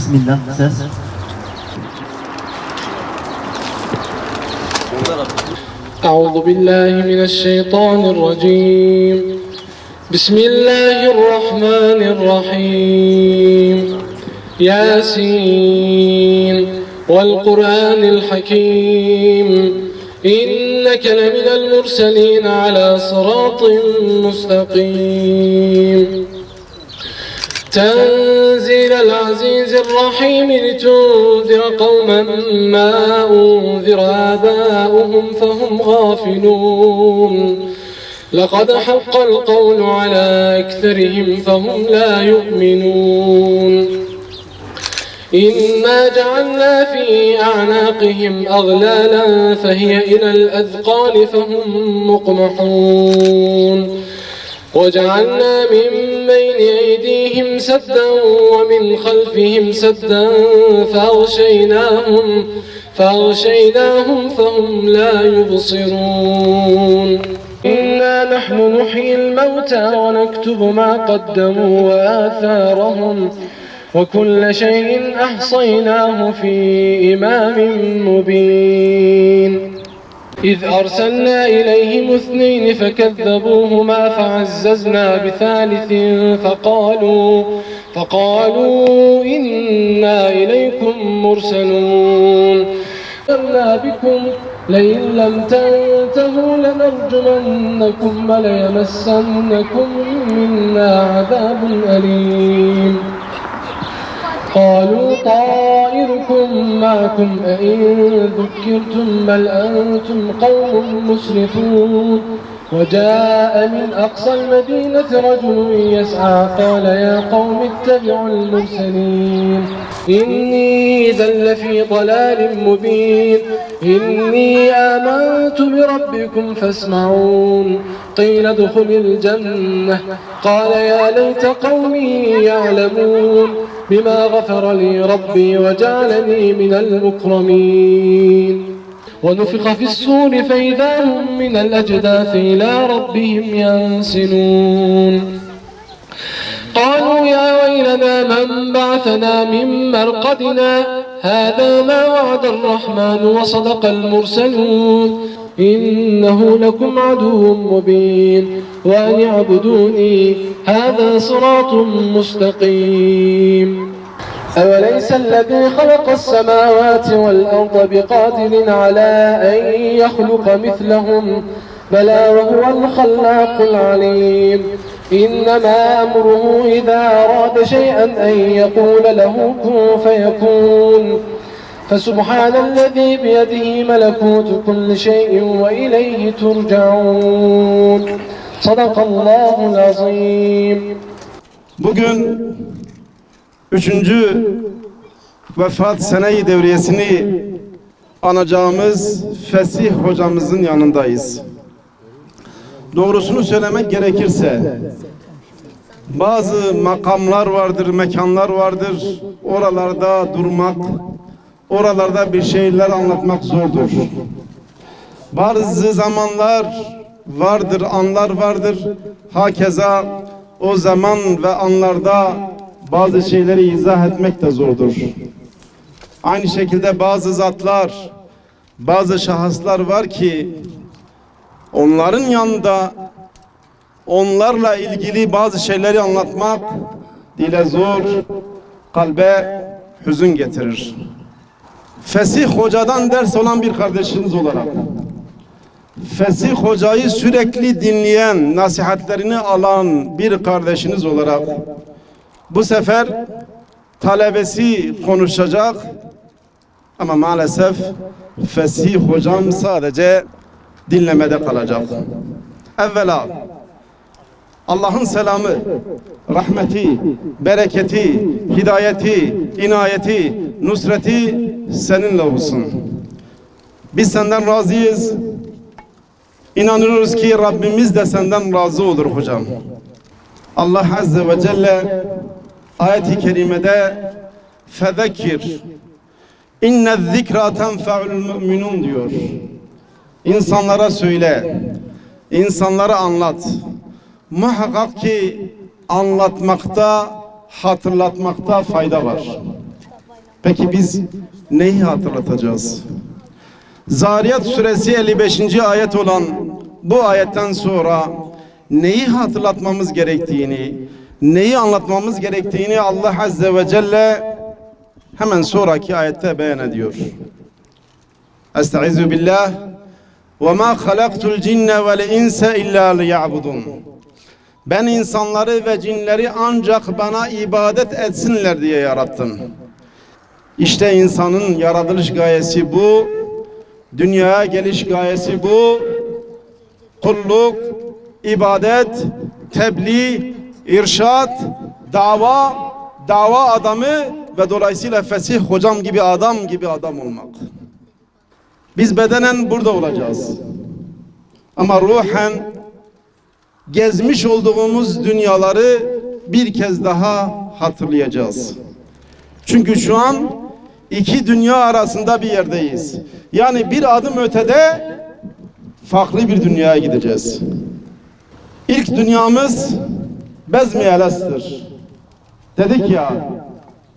Bismillah. Ses. أعوذ بالله من الشيطان الرجيم. بسم الله الرحمن الرحيم. ياسين والقرآن الحكيم إنك لمن المرسلين على صراط مستقيم. تنزيل العزيز الرحيم لتنذر قوما ما أنذر آباؤهم فهم غافلون. لقد حق القول على أكثرهم فهم لا يؤمنون. إنا جعلنا في أعناقهم أغلالا فهي إلى الأذقان فهم مقمحون. وجعلنا من بين أيديهم سدا ومن خلفهم سدا فأغشيناهم فهم لا يبصرون. إنا نحن نحيي الموتى ونكتب ما قدموا وآثارهم وكل شيء أحصيناه في إمام مبين. إذ أرسلنا إليهم 2 فكذبوهما فعززنا بثالث فقالوا إنا إليكم مرسلون. أرنا بكم لئن لم تنتهوا لنرجمنكم وليمسنكم منا عذاب أليم. قالوا طائركم معكم أئن ذكرتم بل أنتم قوم مسرفون. وجاء من أقصى المدينة رجل يسعى قال يا قوم اتبعوا المرسلين إني إذا لفي ضلال مبين. إني آمنت بربكم فاسمعون. قيل ادخل الجنة قال يا ليت قومي يعلمون بما غفر لي ربي وجعلني من المكرمين. ونفخ في الصور فإذا هم من الأجداث إلى ربهم ينسلون. قالوا يا ويلنا من بعثنا من مرقدنا هذا ما وعد الرحمن وصدق المرسلون. إنه لكم عدو مبين وأن اعبدوني هذا صراط مستقيم. أوليس الذي خلق السماوات والأرض بقادر على أن يخلق مثلهم بلى وهو الخلاق العليم. إنما أمره إذا أراد شيئا أن يقول له كن فيكون. فسبحان الذي بيده ملكوت كل شيء وإليه ترجعون. صدق الله العظيم. Bugün 3. vefat sene-i devriyesini anacağımız Fesih hocamızın yanındayız. Doğrusunu söylemek gerekirse bazı makamlar vardır, mekanlar vardır. Oralarda durmak, oralarda bir şeyler anlatmak zordur. Bazı zamanlar vardır, anlar vardır. Hakeza o zaman ve anlarda bazı şeyleri izah etmek de zordur. Aynı şekilde bazı zatlar, bazı şahıslar var ki onların yanında onlarla ilgili bazı şeyleri anlatmak dile zor, kalbe hüzün getirir. Fesih Hoca'dan ders olan bir kardeşiniz olarak, Fesih Hoca'yı sürekli dinleyen, nasihatlerini alan bir kardeşiniz olarak bu sefer talebesi konuşacak ama maalesef Fesih Hocam sadece dinlemede kalacak. Evvela Allah'ın selamı, rahmeti, bereketi, hidayeti, inayeti, nusreti seninle olsun. Biz senden razıyız. İnanıyoruz ki Rabbimiz de senden razı olur hocam. Allah Azze ve Celle ayet-i kerimede fezekir inne zikra tenfa'ul mu'minun diyor. İnsanlara söyle, insanlara anlat. Muhakkak ki anlatmakta, hatırlatmakta fayda var. Peki biz neyi hatırlatacağız? Zariyat suresi 55. ayet olan bu ayetten sonra neyi hatırlatmamız gerektiğini, neyi anlatmamız gerektiğini Allah Azze ve Celle hemen sonraki ayette beyan ediyor. Estaizu billah ve ma halaktul cinne vel insa illa liya'budun. Ben insanları ve cinleri ancak bana ibadet etsinler diye yarattım. İşte insanın yaratılış gayesi bu, dünyaya geliş gayesi bu. Kulluk, ibadet, tebliğ, irşat, dava adamı ve dolayısıyla fesih hocam gibi adam olmak. Biz bedenen burada olacağız. Ama ruhen gezmiş olduğumuz dünyaları bir kez daha hatırlayacağız. Çünkü şu an iki dünya arasında bir yerdeyiz. Yani bir adım ötede farklı bir dünyaya gideceğiz. İlk dünyamız Bezmi-i-Eles'tir. Dedik ya,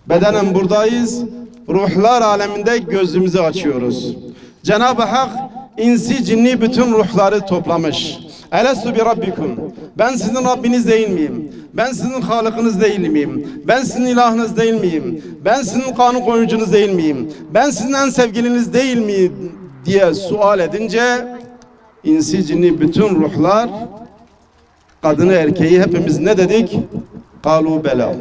bedenen buradayız, ruhlar aleminde gözümüzü açıyoruz. Cenab-ı Hak insi cinni bütün ruhları toplamış. Elestu bi rabbikum. Ben sizin Rabbiniz değil miyim? Ben sizin halıkınız değil miyim? Ben sizin ilahınız değil miyim? Ben sizin kanun koyucunuz değil miyim? Ben sizin en sevgiliniz değil miyim? Diye sual edince insi cinni bütün ruhlar, kadını erkeği hepimiz ne dedik? Kalu bela.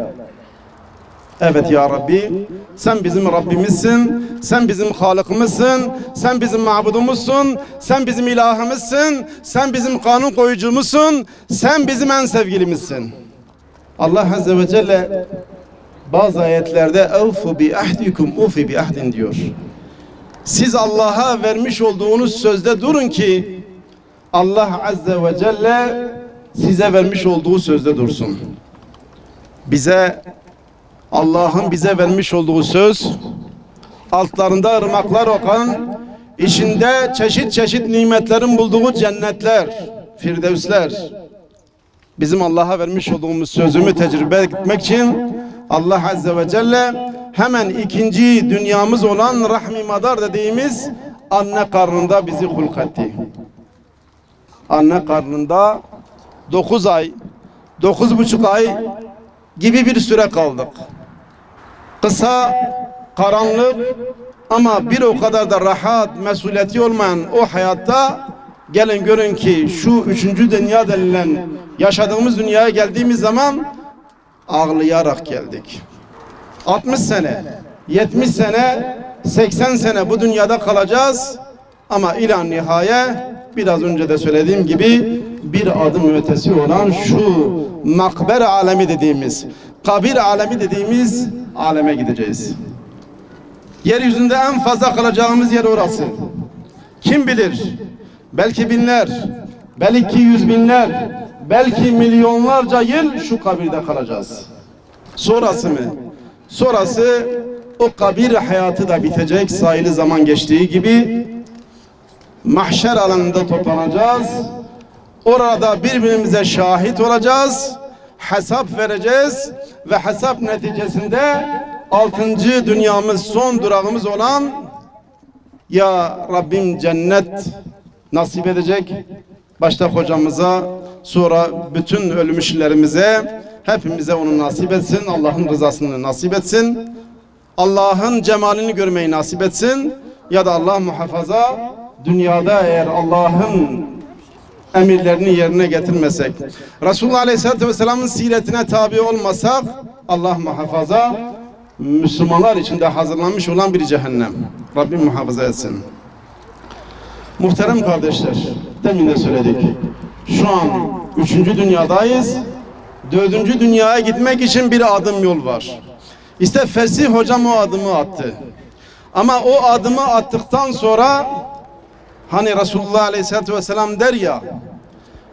Evet ya Rabbi, sen bizim Rabbimizsin, sen bizim Halık'ımızsın, sen bizim mabudumuzsun, sen bizim ilahımızsın, sen bizim kanun koyucumuzsun, sen bizim en sevgilimizsin. Allah Azze ve Celle bazı ayetlerde "Evfu bi ahdikum ufi bi ahdin" diyor. Siz Allah'a vermiş olduğunuz sözde durun ki Allah Azze ve Celle size vermiş olduğu sözde dursun. Allah'ın bize vermiş olduğu söz, altlarında ırmaklar akan, içinde çeşit çeşit nimetlerin bulduğu cennetler, firdevsler. Bizim Allah'a vermiş olduğumuz sözümü tecrübe etmek için Allah Azze ve Celle hemen ikinci dünyamız olan rahmi madar dediğimiz anne karnında bizi hulk etti. Anne karnında 9 ay, 9,5 ay gibi bir süre kaldık. Kısa, karanlık ama bir o kadar da rahat, mesuliyeti olmayan o hayatta gelin görün ki şu 3. dünya denilen yaşadığımız dünyaya geldiğimiz zaman ağlayarak geldik. 60 sene, 70 sene, 80 sene bu dünyada kalacağız ama ilan nihaye biraz önce de söylediğim gibi bir adım ötesi olan şu makber alemi dediğimiz, kabir alemi dediğimiz aleme gideceğiz. Yeryüzünde en fazla kalacağımız yer orası. Kim bilir? Belki binler, belki yüz binler, belki milyonlarca yıl şu kabirde kalacağız. Sonrası mı? Sonrası o kabir hayatı da bitecek. Sayılı zaman geçtiği gibi mahşer alanında toplanacağız. Orada birbirimize şahit olacağız. Hesap vereceğiz ve hesap neticesinde 6. dünyamız, son durağımız olan ya Rabbim cennet nasip edecek. Başta hocamıza, sonra bütün ölmüşlerimize, hepimize onu nasip etsin. Allah'ın rızasını nasip etsin. Allah'ın cemalini görmeyi nasip etsin. Ya da Allah muhafaza, dünyada eğer Allah'ın emirlerini yerine getirmesek, Resulullah Aleyhisselatü Vesselam'ın siretine tabi olmasak, Allah muhafaza, Müslümanlar içinde hazırlanmış olan bir cehennem. Rabbim muhafaza etsin. Muhterem kardeşler, demin de söyledik. Şu an 3. dünyadayız. 4. dünyaya gitmek için bir adım yol var. İşte Fesih hocam o adımı attı. Ama o adımı attıktan sonra hani Resulullah Aleyhisselatü Vesselam der ya,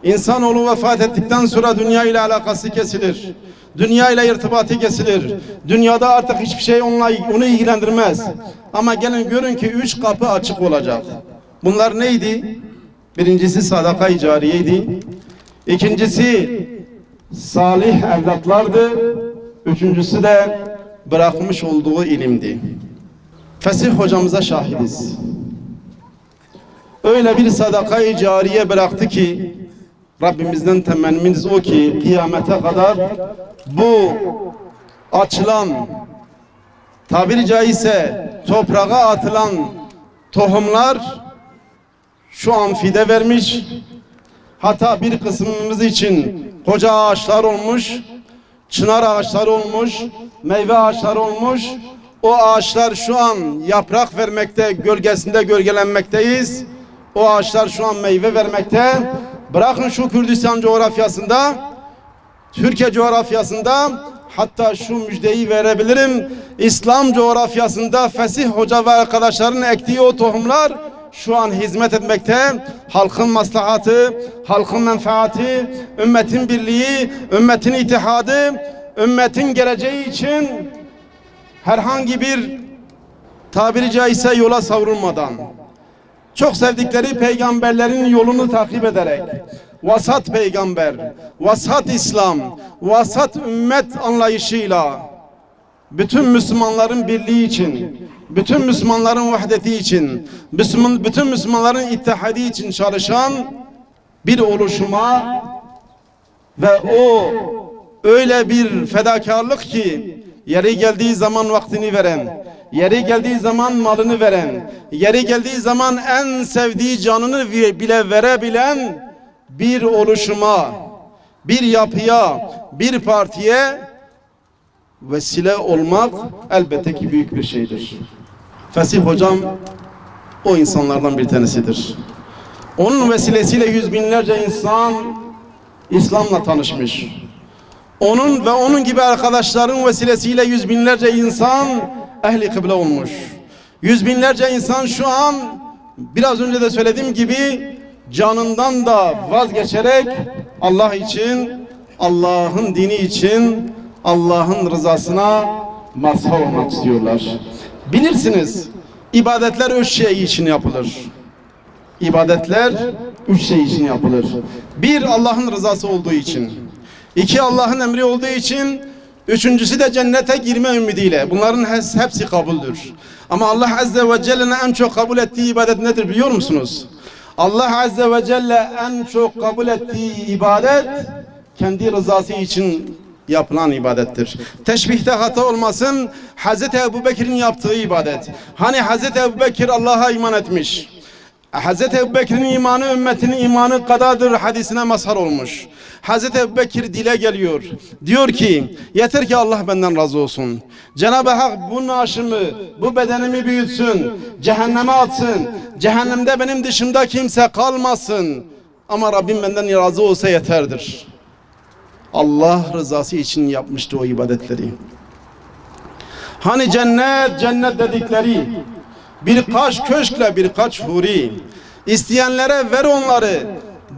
insanoğlu vefat ettikten sonra dünya ile alakası kesilir. Dünya ile irtibatı kesilir. Dünyada artık hiçbir şey onu ilgilendirmez. Ama gelin görün ki 3 kapı açık olacak. Bunlar neydi? Birincisi sadaka-i cariyeydi. İkincisi salih evlatlardı. Üçüncüsü de bırakmış olduğu ilimdi. Fesih hocamıza şahidiz. Öyle bir sadakayı cariye bıraktı ki Rabbimizden temennimiz o ki kıyamete kadar bu açılan, tabiri caizse toprağa atılan tohumlar şu an fide vermiş, hatta bir kısmımız için koca ağaçlar olmuş, çınar ağaçları olmuş, meyve ağaçları olmuş. O ağaçlar şu an yaprak vermekte, gölgesinde gölgelenmekteyiz. O ağaçlar şu an meyve vermekte. Bırakın şu Kürdistan coğrafyasında, Türkiye coğrafyasında, hatta şu müjdeyi verebilirim. İslam coğrafyasında Fesih Hoca ve arkadaşların ektiği o tohumlar şu an hizmet etmekte. Halkın maslahatı, halkın menfaati, ümmetin birliği, ümmetin ittihadı, ümmetin geleceği için herhangi bir tabiri caizse yola savrulmadan, çok sevdikleri peygamberlerin yolunu takip ederek, vasat peygamber, vasat İslam, vasat ümmet anlayışıyla bütün Müslümanların birliği için, bütün Müslümanların vahdeti için, bütün Müslümanların ittihadi için çalışan bir oluşuma ve o öyle bir fedakarlık ki yeri geldiği zaman vaktini veren, yeri geldiği zaman malını veren, yeri geldiği zaman en sevdiği canını bile verebilen bir oluşuma, bir yapıya, bir partiye vesile olmak elbette ki büyük bir şeydir. Fesih hocam o insanlardan bir tanesidir. Onun vesilesiyle yüz binlerce insan İslam'la tanışmış. Onun ve onun gibi arkadaşların vesilesiyle yüz binlerce insan ehli kıble olmuş. Yüz binlerce insan şu an biraz önce de söylediğim gibi canından da vazgeçerek Allah için, Allah'ın dini için, Allah'ın rızasına mazhar olmak istiyorlar. Bilirsiniz, ibadetler üç şey için yapılır. İbadetler üç şey için yapılır. Bir, Allah'ın rızası olduğu için. İki, Allah'ın emri olduğu için. Üçüncüsü de cennete girme ümidiyle. Bunların hepsi kabuldür. Ama Allah Azze ve Celle'nin en çok kabul ettiği ibadet nedir biliyor musunuz? Allah Azze ve Celle en çok kabul ettiği ibadet kendi rızası için yapılan ibadettir. Teşbihte hata olmasın. Hazreti Ebubekir'in yaptığı ibadet. Hani Hazreti Ebubekir Allah'a iman etmiş. Hazreti Ebubekir'in imanı ümmetinin imanı kadardır hadisine mazhar olmuş. Hazreti Ebubekir dile geliyor. Diyor ki yeter ki Allah benden razı olsun. Cenab-ı Hak bu naaşımı, bu bedenimi büyütsün, cehenneme atsın. Cehennemde benim dışımda kimse kalmasın. Ama Rabbim benden razı olsa yeterdir. Allah rızası için yapmıştı o ibadetleri. Hani cennet dedikleri birkaç köşkle birkaç huri, isteyenlere ver onları,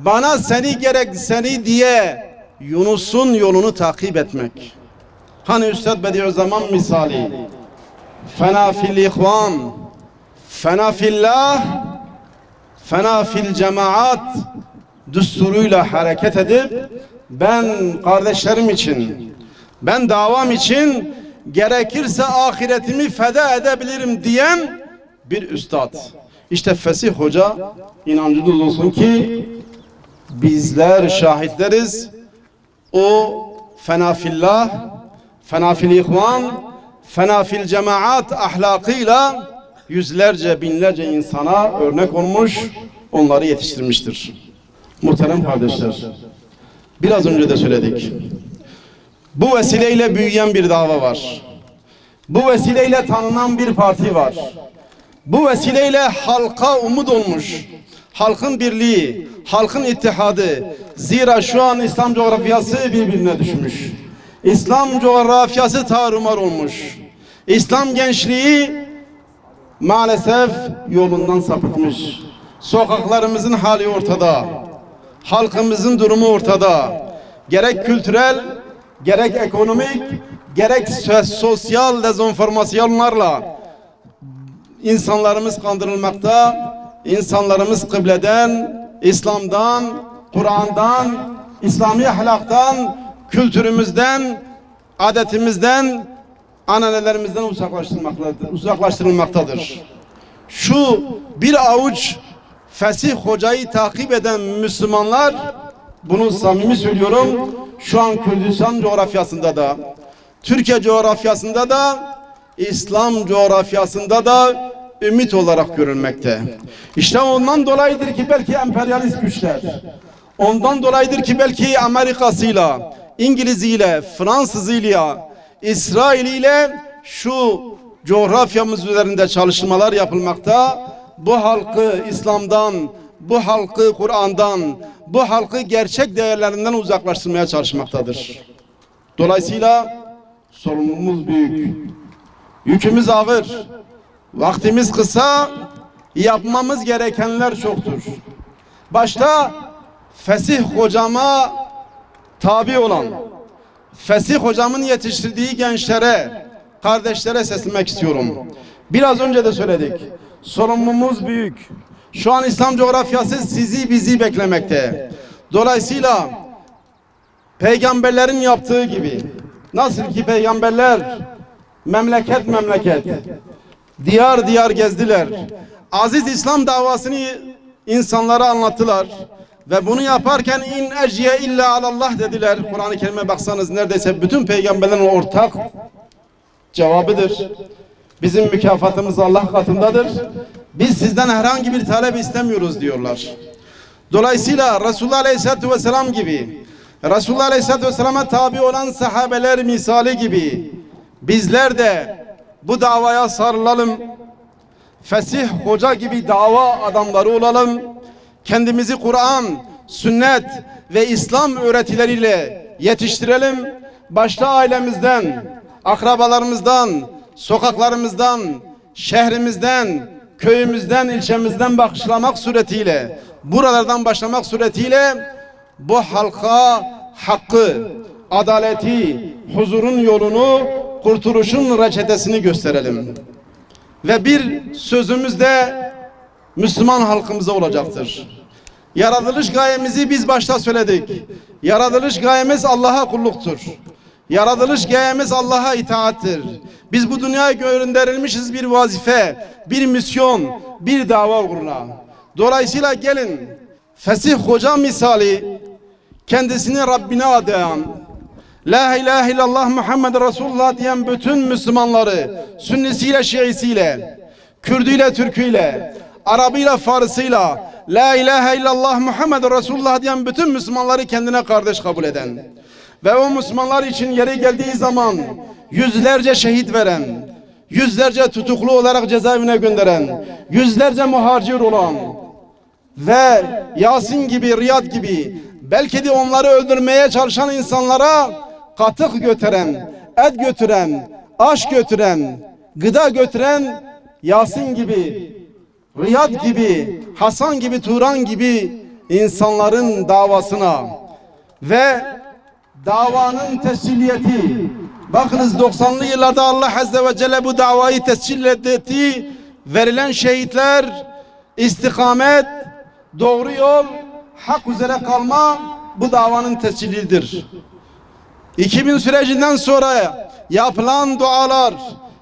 bana seni gerek seni diye Yunus'un yolunu takip etmek. Hani Üstad Bediüzzaman misali, fena fil ihvan, fena fillah, fena fil cemaat düsturuyla hareket edip ben kardeşlerim için, ben davam için gerekirse ahiretimi feda edebilirim diyen bir üstad. İşte Fesih Hoca inancınız olsun ki bizler şahitleriz. O fena fillah, fena fil ihvan, fena fil cemaat ahlakıyla yüzlerce binlerce insana örnek olmuş, onları yetiştirmiştir. Muhterem kardeşler, biraz önce de söyledik. Bu vesileyle büyüyen bir dava var. Bu vesileyle tanınan bir parti var. Bu vesileyle halka umut olmuş. Halkın birliği, halkın ittihadı. Zira şu an İslam coğrafyası birbirine düşmüş. İslam coğrafyası tarumar olmuş. İslam gençliği maalesef yolundan sapıtmış. Sokaklarımızın hali ortada. Halkımızın durumu ortada. Gerek kültürel, gerek ekonomik, gerek sosyal dezenformasyonlarla insanlarımız kandırılmakta, insanlarımız kıbleden, İslam'dan, Kur'an'dan, İslami ahlaktan, kültürümüzden, adetimizden ananelerimizden uzaklaştırılmaktadır. Şu bir avuç Fesih Hoca'yı takip eden Müslümanlar, bunu samimi söylüyorum, şu an Kürdistan coğrafyasında da, Türkiye coğrafyasında da, İslam coğrafyasında da ümit olarak görülmekte. İşte ondan dolayıdır ki belki emperyalist güçler, ondan dolayıdır ki belki Amerika'sıyla, İngiliz'iyle, Fransız'ıyla, İsrail'iyle şu coğrafyamız üzerinde çalışmalar yapılmakta. Bu halkı İslam'dan, bu halkı Kur'an'dan, bu halkı gerçek değerlerinden uzaklaştırmaya çalışmaktadır. Dolayısıyla sorumluluğumuz büyük, yükümüz ağır, vaktimiz kısa, yapmamız gerekenler çoktur. Başta Fesih Hocama tabi olan, Fesih Hocamın yetiştirdiği gençlere, kardeşlere seslenmek istiyorum. Biraz önce de söyledik. Sorumluluğumuz büyük. Şu an İslam coğrafyası sizi bizi beklemekte. Dolayısıyla peygamberlerin yaptığı gibi, nasıl ki peygamberler memleket memleket, diyar diyar gezdiler, aziz İslam davasını insanlara anlattılar ve bunu yaparken in eciye illa alallah dediler. Kur'an-ı Kerim'e baksanız neredeyse bütün peygamberlerin ortak cevabıdır. Bizim mükafatımız Allah katındadır. Biz sizden herhangi bir talep istemiyoruz diyorlar. Dolayısıyla Resulullah Aleyhisselatü Vesselam gibi, Resulullah Aleyhisselatü Vesselam'a tabi olan sahabeler misali gibi bizler de bu davaya sarılalım. Fesih Hoca gibi dava adamları olalım. Kendimizi Kur'an, sünnet ve İslam öğretileriyle yetiştirelim. Başta ailemizden, akrabalarımızdan, sokaklarımızdan, şehrimizden, köyümüzden, ilçemizden başlamak suretiyle, buralardan başlamak suretiyle bu halka hakkı, adaleti, huzurun yolunu, kurtuluşun reçetesini gösterelim. Ve bir sözümüz de Müslüman halkımıza olacaktır. Yaratılış gayemizi biz başta söyledik. Yaratılış gayemiz Allah'a kulluktur. Yaratılış gayemiz Allah'a itaattir. Biz bu dünyaya gönderilmişiz bir vazife, bir misyon, bir dava uğruna. Dolayısıyla gelin Fesih Hoca misali kendisini Rabbine adayan, La ilahe illallah Muhammed Resulullah diyen bütün Müslümanları Sünnisiyle, Şiisiyle, Kürdüyle, Türküyle, Arabıyla, Farsıyla La ilahe illallah Muhammed Resulullah diyen bütün Müslümanları kendine kardeş kabul eden ve o Müslümanlar için yeri geldiği zaman yüzlerce şehit veren, yüzlerce tutuklu olarak cezaevine gönderen, yüzlerce muhacir olan ve Yasin gibi, Riyad gibi belki de onları öldürmeye çalışan insanlara katık götüren, et götüren, aş götüren, gıda götüren Yasin gibi, Riyad gibi, Hasan gibi, Turan gibi insanların davasına ve davanın tescilliyeti, bakınız 90'lı yıllarda Allah Azze ve Celle bu davayı tescil etti. Verilen şehitler, istikamet, doğru yol, hak üzere kalma bu davanın tescilidir. 2000 sürecinden sonra yapılan dualar,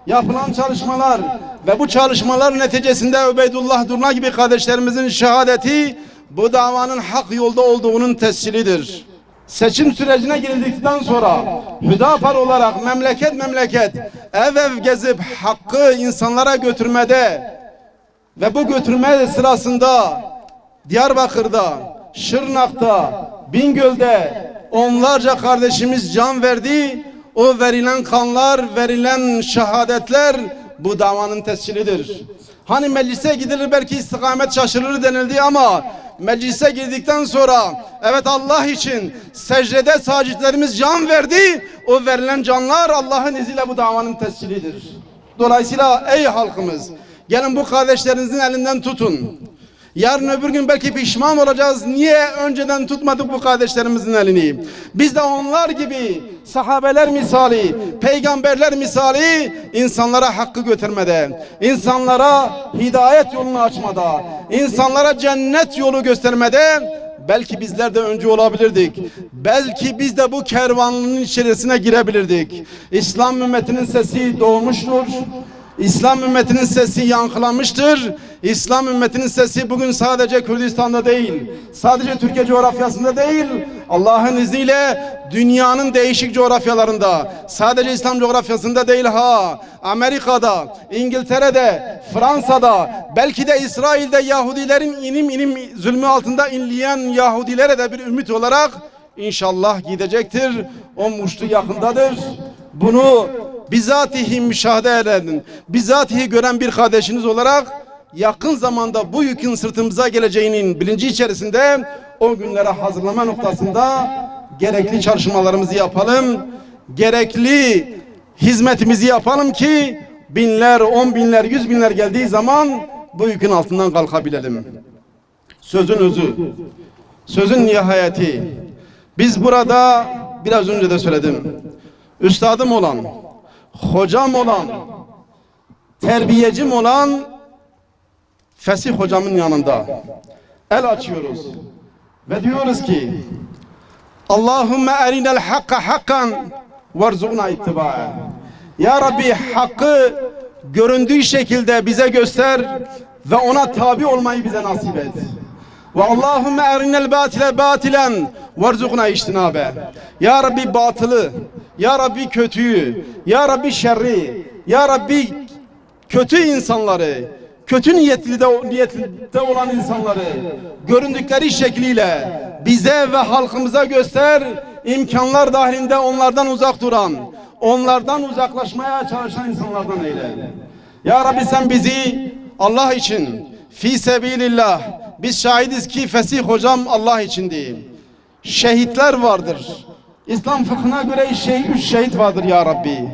yapılan çalışmalar ve bu çalışmalar neticesinde Ubeydullah Durna gibi kardeşlerimizin şehadeti bu davanın hak yolda olduğunun tescilidir. Seçim sürecine girildikten sonra Hüdapar olarak memleket memleket ev ev gezip hakkı insanlara götürmede ve bu götürme sırasında Diyarbakır'da, Şırnak'ta, Bingöl'de onlarca kardeşimiz can verdi. O verilen kanlar, verilen şehadetler bu davanın tescilidir. Hani meclise gidilir belki istikamet şaşırır denildi ama meclise girdikten sonra evet Allah için secdede sacitlerimiz can verdi. O verilen canlar Allah'ın izniyle bu davanın tescilidir. Dolayısıyla ey halkımız, gelin bu kardeşlerinizin elinden tutun. Yarın öbür gün belki pişman olacağız. Niye önceden tutmadık bu kardeşlerimizin elini? Biz de onlar gibi sahabeler misali, peygamberler misali insanlara hakkı götürmede, insanlara hidayet yolunu açmada, insanlara cennet yolu göstermede belki bizler de öncü olabilirdik. belki biz de bu kervanın içerisine girebilirdik. İslam ümmetinin sesi doğmuştur. İslam ümmetinin sesi yankılanmıştır. İslam ümmetinin sesi bugün sadece Kürdistan'da değil, sadece Türkiye coğrafyasında değil, Allah'ın izniyle dünyanın değişik coğrafyalarında, sadece İslam coğrafyasında değil Amerika'da, İngiltere'de, Fransa'da, belki de İsrail'de Yahudilerin inim inim zulmü altında inleyen Yahudilere de bir ümit olarak inşallah gidecektir. O muştu yakındadır. Bunu bizatihi müşahede eden, bizatihi gören bir kardeşiniz olarak yakın zamanda bu yükün sırtımıza geleceğinin bilinci içerisinde o günlere hazırlama noktasında gerekli çalışmalarımızı yapalım, gerekli hizmetimizi yapalım ki binler, 10 binler, 100 binler geldiği zaman bu yükün altından kalkabilelim. Sözün özü, sözün nihayeti. Biz burada biraz önce de söyledim. Üstadım olan, hocam olan, terbiyecim olan Fesih hocamın yanında el açıyoruz ve diyoruz ki Allahümme erinel hakka hakkan verzugna ittiba'a. Ya Rabbi, hakkı göründüğü şekilde bize göster ve ona tabi olmayı bize nasip et. Ve Allahümme erinel batile batilen verzugna iştinabe. Ya Rabbi batılı, Ya Rabbi kötüyü, Ya Rabbi şerri, Ya Rabbi kötü insanları, kötü niyetli olan insanları göründükleri şekliyle bize ve halkımıza göster. İmkanlar dahilinde onlardan uzak duran, onlardan uzaklaşmaya çalışan insanlardan eyle. Ya Rabbi, sen bizi Allah için, fi sebilillah, biz şahidiz ki Fesih hocam Allah için değil. Şehitler vardır. İslam fıkhına göre 3 şehit vardır ya Rabbi.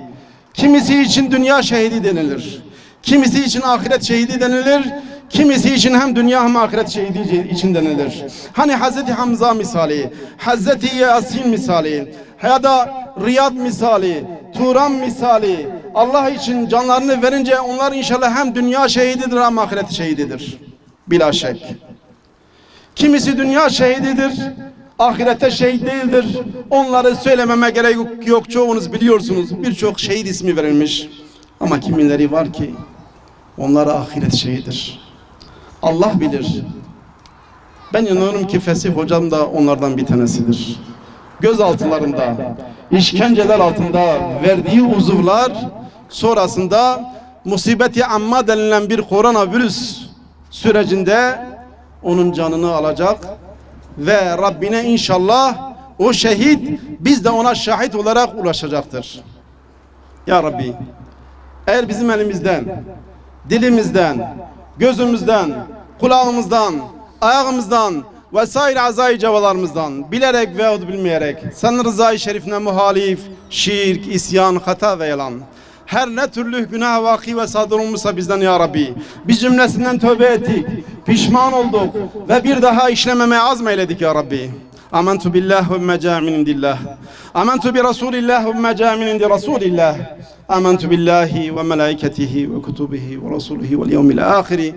Kimisi için dünya şehidi denilir. Kimisi için ahiret şehidi denilir. Kimisi için hem dünya hem ahiret şehidi için denilir. Hani Hazreti Hamza misali, Hazreti Yasin misali, ya da Riyad misali, Turan misali, Allah için canlarını verince onlar inşallah hem dünya şehididir hem ahiret şehididir. Bila şek. Kimisi dünya şehididir, ahirette şehit değildir. Onları söylememe gerek yok. Çoğunuz biliyorsunuz. Birçok şehit ismi verilmiş. Ama kimileri var ki onlara ahiret şehididir. Allah bilir. Ben inanıyorum ki Fesih hocam da onlardan bir tanesidir. Gözaltılarında, işkenceler altında verdiği uzuvlar sonrasında musibeti amma denilen bir koronavirüs sürecinde onun canını alacak ve Rabbine inşallah o şehit, biz de ona şahit olarak ulaşacaktır. Ya Rabbi, eğer bizim elimizden, dilimizden, gözümüzden, kulağımızdan, ayağımızdan vesaire azai cevalarımızdan bilerek veyahut bilmeyerek senin rızayı şerifine muhalif, şirk, isyan, hata ve yalan her ne türlü günah vaki ve sadır olmuşsa bizden ya Rabbi, biz cümlesinden tövbe ettik, pişman olduk ve bir daha işlememeye azmeyledik ya Rabbi. Amentu billah ve meca min indillah. Amentu bi Rasulillah ve meca min indi Rasulillah. Amentu billahi ve melaiketihi ve kutubihi ve rasulihi vel yevmil ahiri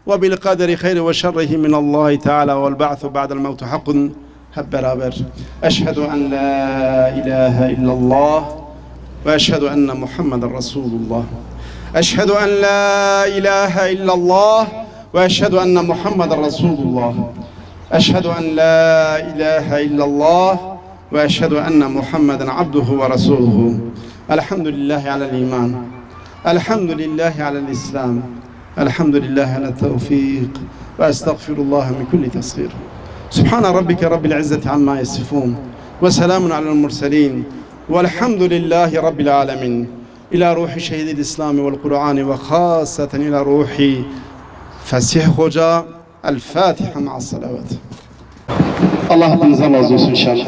ve bil kaderi khayri ve şerrihi min Allah Teala vel ba'thu ba'del mevtu hakkun. Hep beraber. Eşhedü en la ilahe illallah ve eşhedü enne Muhammeden Resulullah. Eşhedü en la ilahe illallah ve eşhedü enne Muhammeden Resulullah. Eşhedü en la ilahe illallah ve eşhedü enne Muhammeden abduhu ve resuluhu. Elhamdülillahi alel iman. Elhamdülillahi alel islam. Elhamdülillahi alel tevfik. Ve estağfirullah min kulli tasghir. Subhane rabbike rabbil izzeti amma yasifun. Ve selamun alel murselin. Velhamdülillahi rabbil alemin. İlâ ruhi şehidil İslami vel Kur'ani ve khâseten ilâ ruhi Fesih Hoca. El Fatiha ma'as salavat. Allah hepinizden razı olsun inşallah.